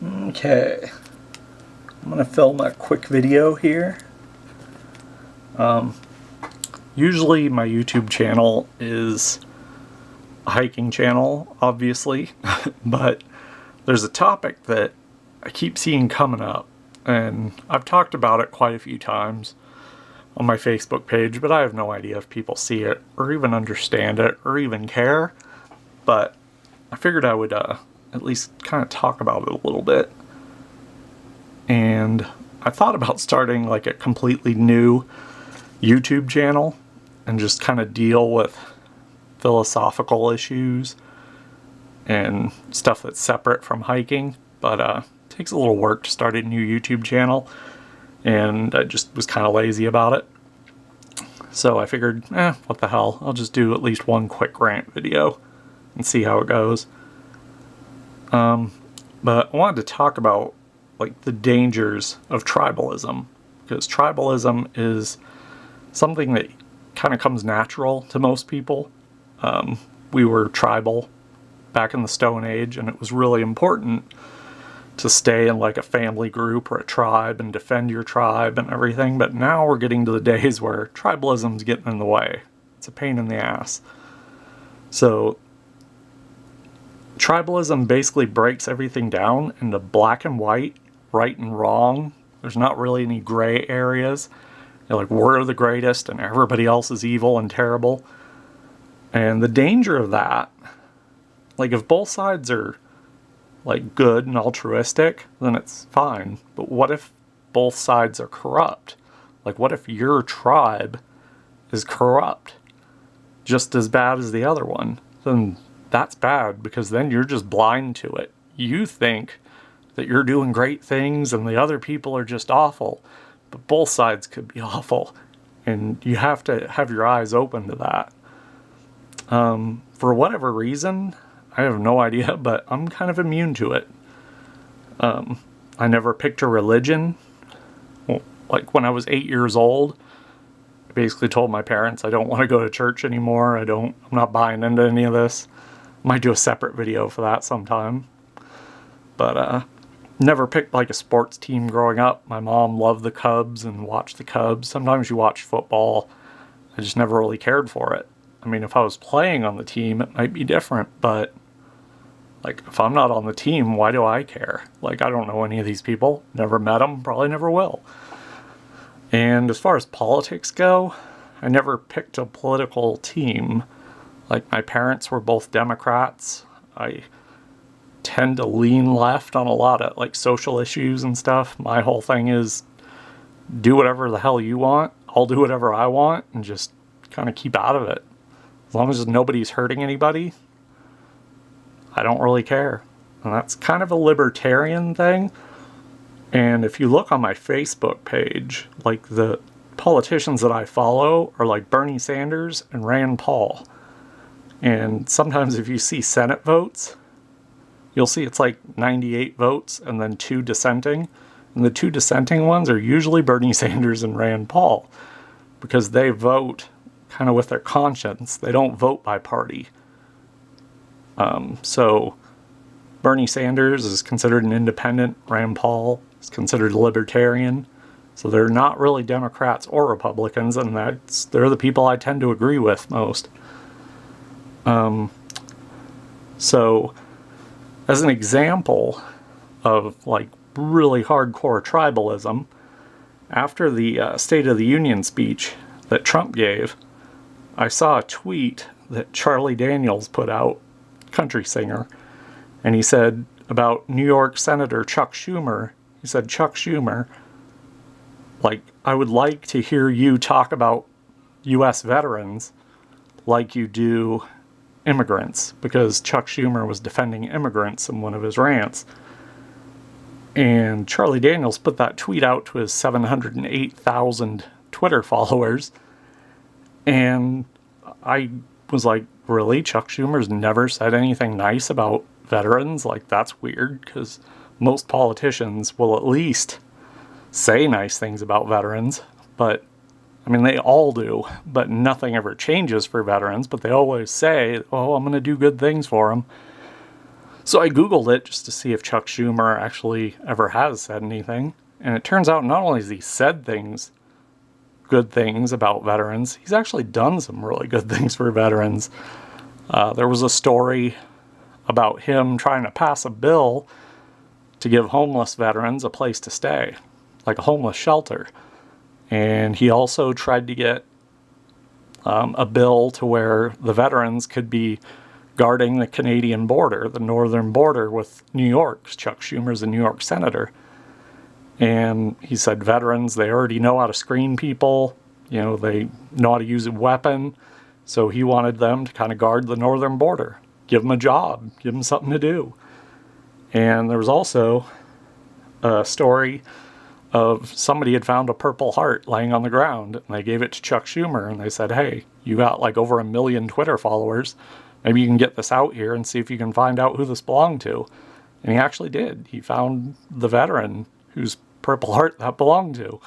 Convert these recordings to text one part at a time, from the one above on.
Okay, I'm going to film a quick video here. Usually my YouTube channel is a hiking channel, obviously, but there's a topic that I keep seeing coming up, and I've talked about it quite a few times on my Facebook page, but I have no idea if people see it or even understand it or even care. But I figured I would at least kind of talk about it a little bit. And I thought about starting like a completely new YouTube channel and just kind of deal with philosophical issues and stuff that's separate from hiking, but it takes a little work to start a new YouTube channel, and I just was kind of lazy about it. So I figured, what the hell, I'll just do at least one quick rant video and see how it goes. But I wanted to talk about like the dangers of tribalism, because tribalism is something that kind of comes natural to most people. We were tribal back in the Stone Age, and it was really important to stay in like a family group or a tribe and defend your tribe and everything. But now we're getting to the days where tribalism's getting in the way. It's a pain in the ass. So tribalism basically breaks everything down into black and white, right and wrong. There's not really any gray areas. You're like, we're the greatest and everybody else is evil and terrible. And the danger of that, like if both sides are like good and altruistic, then it's fine. But what if both sides are corrupt? Like what if your tribe is corrupt just as bad as the other one? Then that's bad, because then you're just blind to it. You think that you're doing great things and the other people are just awful, but both sides could be awful, and you have to have your eyes open to that. For whatever reason, I have no idea, but I'm kind of immune to it. I never picked a religion. Well, like when I was 8 years old, I basically told my parents I don't want to go to church anymore. I'm not buying into any of this. Might do a separate video for that sometime. But never picked like a sports team growing up. My mom loved the Cubs and watched the Cubs. Sometimes you watch football. I just never really cared for it. I mean, if I was playing on the team, it might be different, but like if I'm not on the team, why do I care? Like, I don't know any of these people. Never met them. Probably never will. And as far as politics go, I never picked a political team. Like, my parents were both Democrats. I tend to lean left on a lot of like social issues and stuff. My whole thing is do whatever the hell you want. I'll do whatever I want and just kind of keep out of it. As long as nobody's hurting anybody, I don't really care. And that's kind of a libertarian thing. And if you look on my Facebook page, like the politicians that I follow are like Bernie Sanders and Rand Paul. And sometimes if you see Senate votes, you'll see it's like 98 votes and then 2 dissenting. And the 2 dissenting ones are usually Bernie Sanders and Rand Paul, because they vote kind of with their conscience. They don't vote by party. So Bernie Sanders is considered an independent. Rand Paul is considered a libertarian. So they're not really Democrats or Republicans, and they're the people I tend to agree with most. So as an example of like really hardcore tribalism, after the State of the Union speech that Trump gave, I saw a tweet that Charlie Daniels put out, country singer, and he said about New York Senator Chuck Schumer, he said, Chuck Schumer, like, I would like to hear you talk about U.S. veterans like you do immigrants, because Chuck Schumer was defending immigrants in one of his rants. And Charlie Daniels put that tweet out to his 708,000 Twitter followers. And I was like, really? Chuck Schumer's never said anything nice about veterans? Like, that's weird, because most politicians will at least say nice things about veterans. But, I mean, they all do, but nothing ever changes for veterans. But they always say, oh, I'm going to do good things for them. So I Googled it just to see if Chuck Schumer actually ever has said anything. And it turns out not only has he said things, good things about veterans, he's actually done some really good things for veterans. There was a story about him trying to pass a bill to give homeless veterans a place to stay, like a homeless shelter. And he also tried to get a bill to where the veterans could be guarding the Canadian border, the northern border with New York. Chuck Schumer's a New York senator. And he said veterans, they already know how to screen people, they know how to use a weapon. So he wanted them to kind of guard the northern border, give them a job, give them something to do. And there was also a story of somebody had found a Purple Heart laying on the ground, and they gave it to Chuck Schumer, and they said, hey, you got like over 1 million Twitter followers. Maybe you can get this out here and see if you can find out who this belonged to. And he actually did. He found the veteran whose Purple Heart that belonged to.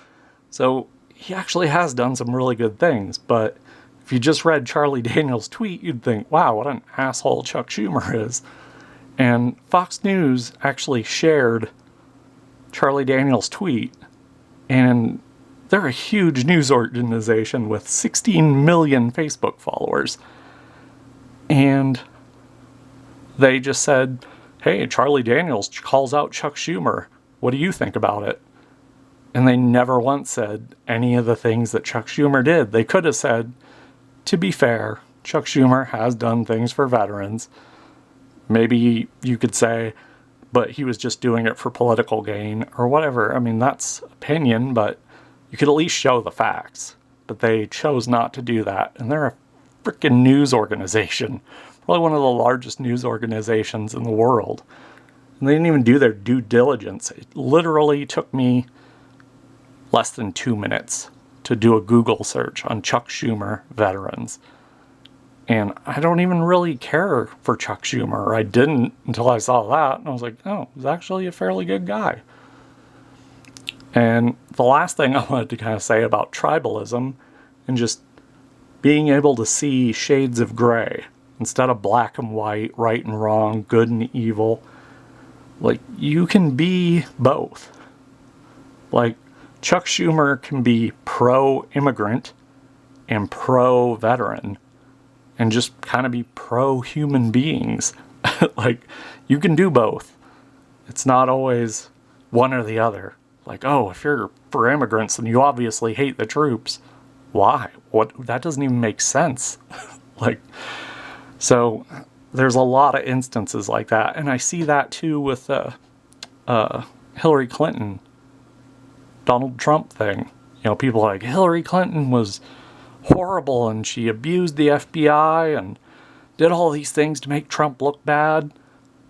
So he actually has done some really good things. But if you just read Charlie Daniels' tweet, you'd think, wow, what an asshole Chuck Schumer is. And Fox News actually shared Charlie Daniels' tweet. And they're a huge news organization with 16 million Facebook followers. And they just said, hey, Charlie Daniels calls out Chuck Schumer. What do you think about it? And they never once said any of the things that Chuck Schumer did. They could have said, to be fair, Chuck Schumer has done things for veterans. Maybe you could say, but he was just doing it for political gain or whatever. I mean, that's opinion, but you could at least show the facts. But they chose not to do that. And they're a freaking news organization. Probably one of the largest news organizations in the world. And they didn't even do their due diligence. It literally took me less than 2 minutes to do a Google search on Chuck Schumer veterans. And I don't even really care for Chuck Schumer. Or I didn't until I saw that. And I was like, oh, he's actually a fairly good guy. And the last thing I wanted to kind of say about tribalism and just being able to see shades of gray instead of black and white, right and wrong, good and evil. Like, you can be both. Like, Chuck Schumer can be pro-immigrant and pro-veteran and just kind of be pro-human beings. Like, you can do both. It's not always one or the other. Like, oh, if you're for immigrants, then you obviously hate the troops. Why? What? That doesn't even make sense. So there's a lot of instances like that. And I see that too with Hillary Clinton, Donald Trump thing. People are like, Hillary Clinton was horrible and she abused the FBI and did all these things to make Trump look bad.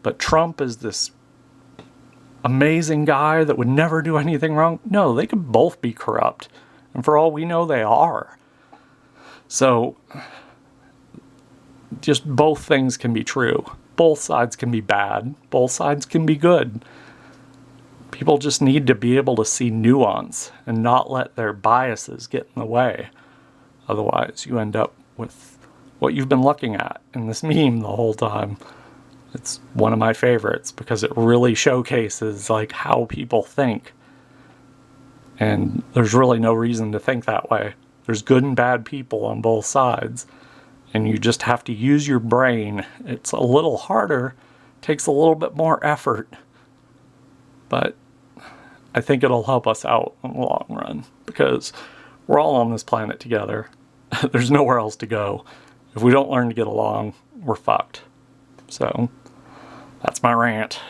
But Trump is this amazing guy that would never do anything wrong. No, they could both be corrupt. And for all we know, they are. So, just both things can be true. Both sides can be bad. Both sides can be good. People just need to be able to see nuance and not let their biases get in the way. Otherwise, you end up with what you've been looking at in this meme the whole time. It's one of my favorites because it really showcases like how people think. And there's really no reason to think that way. There's good and bad people on both sides. And you just have to use your brain. It's a little harder, takes a little bit more effort. But I think it'll help us out in the long run. Because we're all on this planet together. There's nowhere else to go. If we don't learn to get along, we're fucked. So, that's my rant.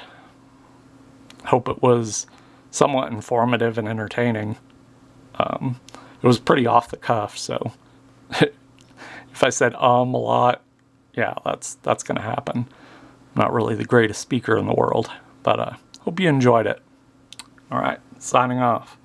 Hope it was somewhat informative and entertaining. It was pretty off the cuff, so if I said a lot, yeah, that's gonna happen. I'm not really the greatest speaker in the world, but hope you enjoyed it. All right, signing off.